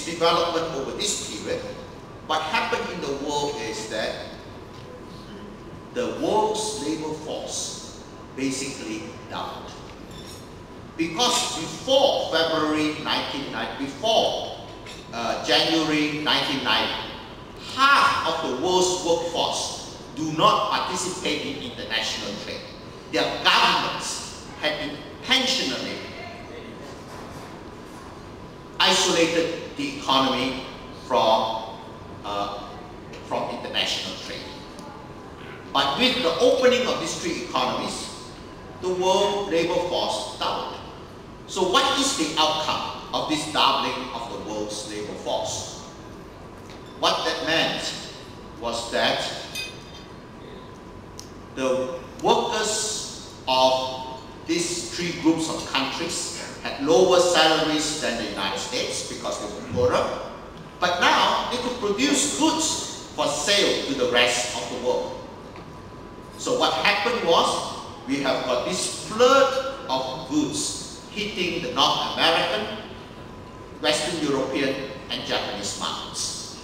its development over this period, what happened in the world is that the world's labor force basically doubled. Because before February 1990, before January 1990, half of the world's workforce do not participate in international trade. Their governments had intentionally isolated the economy from international trade. But with the opening of these three economies, the world labor force doubled. So what is the outcome of this doubling of the world's labor force? What that meant was that the workers of these three groups of countries had lower salaries than the United States because they were poorer, but now they could produce goods for sale to the rest of the world. So what happened was, we have got this flood of goods hitting the North American, Western European, and Japanese markets.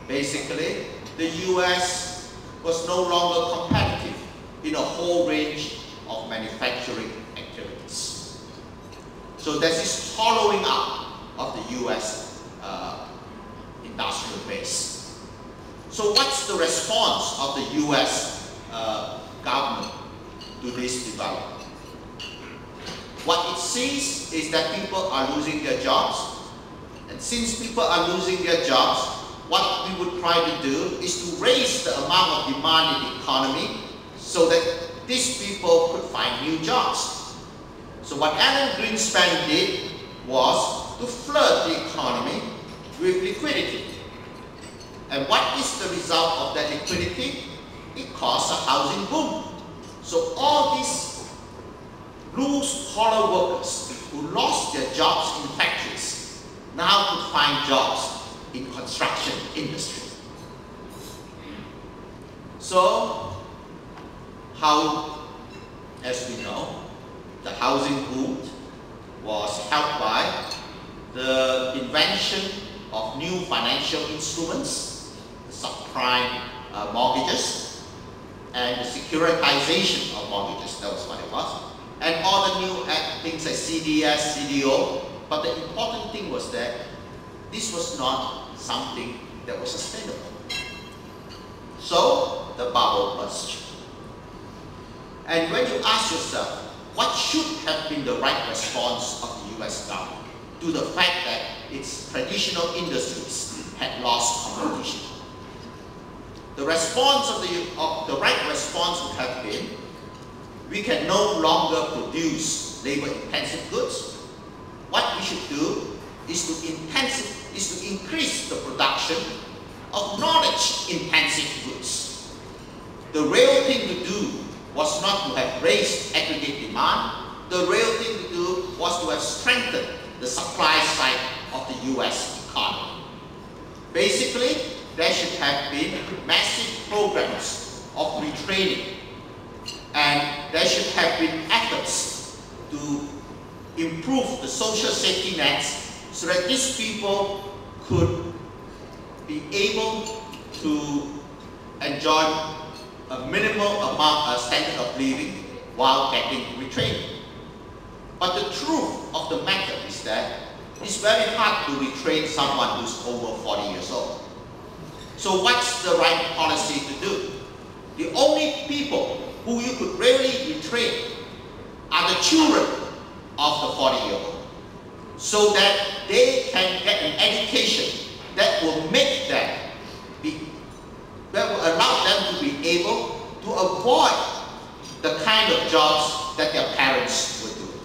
Basically, the US was no longer competitive in a whole range of manufacturing activities. So there's this hollowing out of the US industrial base. So what's the response of the US government to this development? What it sees is that people are losing their jobs, and since people are losing their jobs, what we would try to do is to raise the amount of demand in the economy so that these people could find new jobs. So what Alan Greenspan did was to flood the economy with liquidity. And what is the result of that liquidity? It caused a housing boom. So all these blue-collar workers who lost their jobs in factories now could find jobs in construction industry. So, how, as we know, the housing boom was helped by the invention of new financial instruments, the subprime mortgages, and the securitization of mortgages. That was what it was. And all the new things like CDS, CDO. But the important thing was that this was not something that was sustainable. So the bubble burst. And when you ask yourself, what should have been the right response of the US government to the fact that its traditional industries had lost competition? The response the right response would have been, we can no longer produce labor-intensive goods. What we should do is to increase the production of knowledge-intensive goods. The real thing to do was not to have raised aggregate demand. The real thing to do was to have strengthened the supply side of the US economy. Basically, there should have been massive programs of retraining, and there should have been efforts to improve the social safety nets so that these people could be able to enjoy a minimal amount of standard of living while getting retraining. But the truth of the matter is that it's very hard to retrain someone who's over 40 years old. So what's the right policy to do? The only people who you could really retrain are the children of the 40-year-old, so that they can get an education that will make them that will allow them to be able to avoid the kind of jobs that their parents were doing.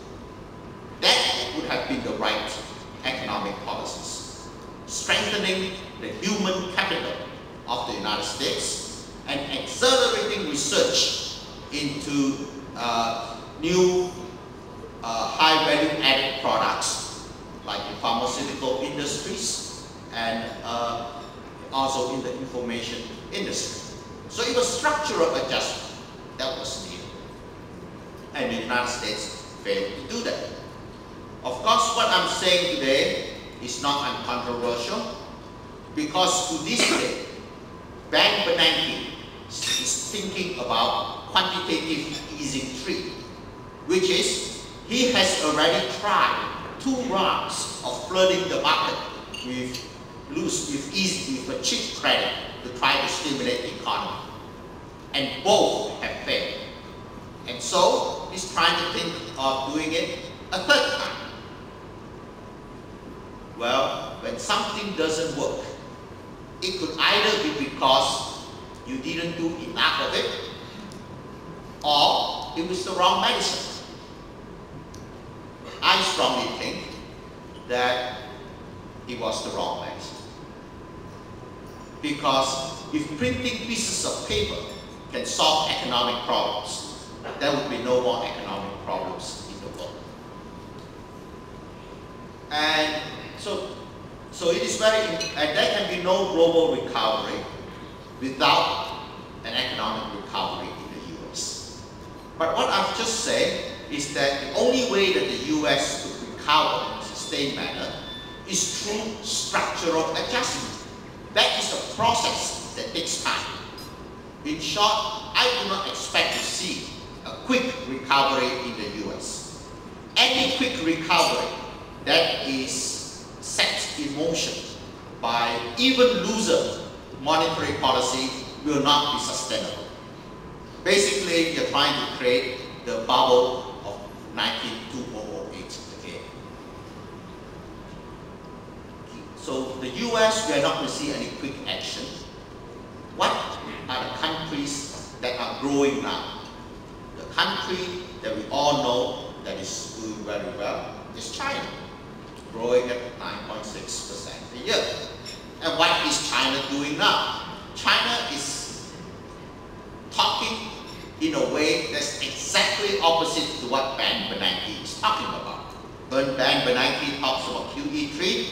That would have been the right economic policies. Strengthening the human capital of the United States and accelerating research into new high-value added products like the pharmaceutical industries and also in the information industry. So it was structural adjustment that was needed. And the United States failed to do that. Of course, what I'm saying today is not uncontroversial, because to this day, Bank Bernanke is thinking about quantitative easing 3, which is he has already tried 2 rounds of flooding the market with cheap credit to try to stimulate the economy, and both have failed. And so he's trying to think of doing it a 3rd time. Well, when something doesn't work, it could either be because you didn't do enough of it, or it was the wrong medicine. I strongly think that it was the wrong medicine. Because if printing pieces of paper can solve economic problems, there would be no more economic problems in the world. And so it is and there can be no global recovery without an economic recovery in the US. But what I've just said is that the only way that the US could recover in a sustained manner is through structural adjustment. That is a process that takes time. In short, I do not expect to see a quick recovery in the US. Any quick recovery that is set in motion by even looser monetary policy will not be sustainable. Basically, you're trying to create the bubble of 2008 again. So the US, we are not going to see any quick action. What are the countries that are growing now? The country that we all know that is doing very well is China, growing at 9.6% a year. And what is China doing now? China is talking in a way that's exactly opposite to what Bank Bernanke is talking about. When Bank Bernanke talks about QE3,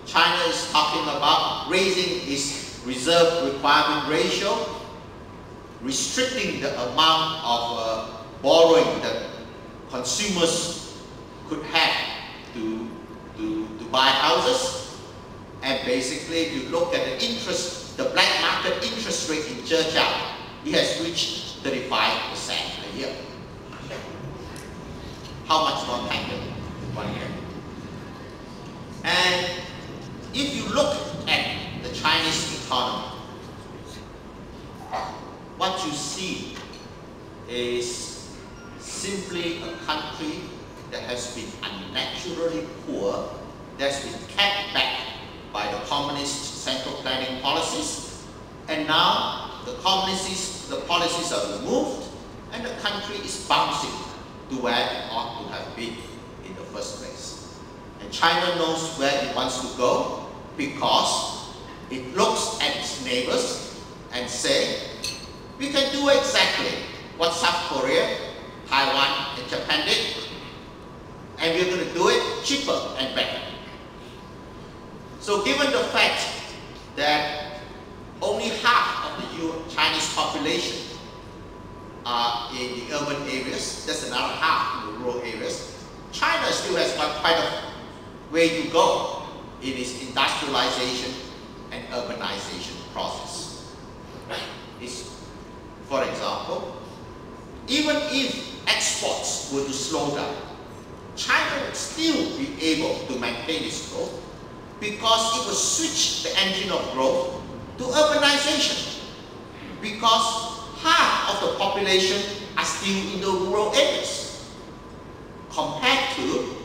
China is talking about raising its reserve requirement ratio, restricting the amount of borrowing that consumers could have to buy houses. And basically, if you look at the black market interest rate in Zhejiang, it has reached 35% a year. How much more can you? 1 year. And if you look at the Chinese economy, what you see is simply a country that has been unnaturally poor, that's been kept back by the communist central planning policies, and now the policies are removed, and the country is bouncing to where it ought to have been in the first place. And China knows where it wants to go because it looks at its neighbors and say, we can do exactly what South Korea, Taiwan, and Japan did, and we're going to do it cheaper and better. So given the fact that only half of the Chinese population are in the urban areas, there's another half in the rural areas, China still has got quite a way to go in its industrialization and urbanization process. For example, even if exports were to slow down, China would still be able to maintain its growth because it will switch the engine of growth to urbanization, because half of the population are still in the rural areas, compared to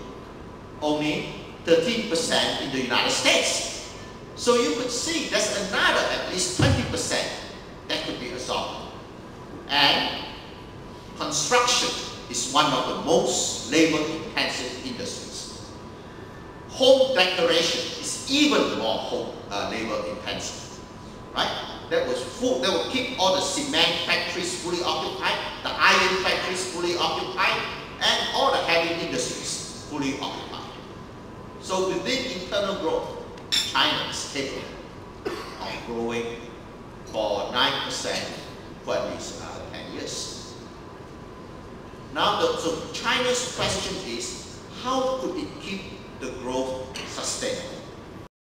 only 13% in the United States. So you could see there's another at least 20% that could be absorbed. And construction is one of the most labor-intensive industries. Home decoration is even more labor-intensive, right? That will keep all the cement factories fully occupied, the iron factories fully occupied, and all the heavy industries fully occupied. So within internal growth, China is capable of growing for 9% for at least another 10 years. Now, so China's question is, how could it keep the growth sustainable?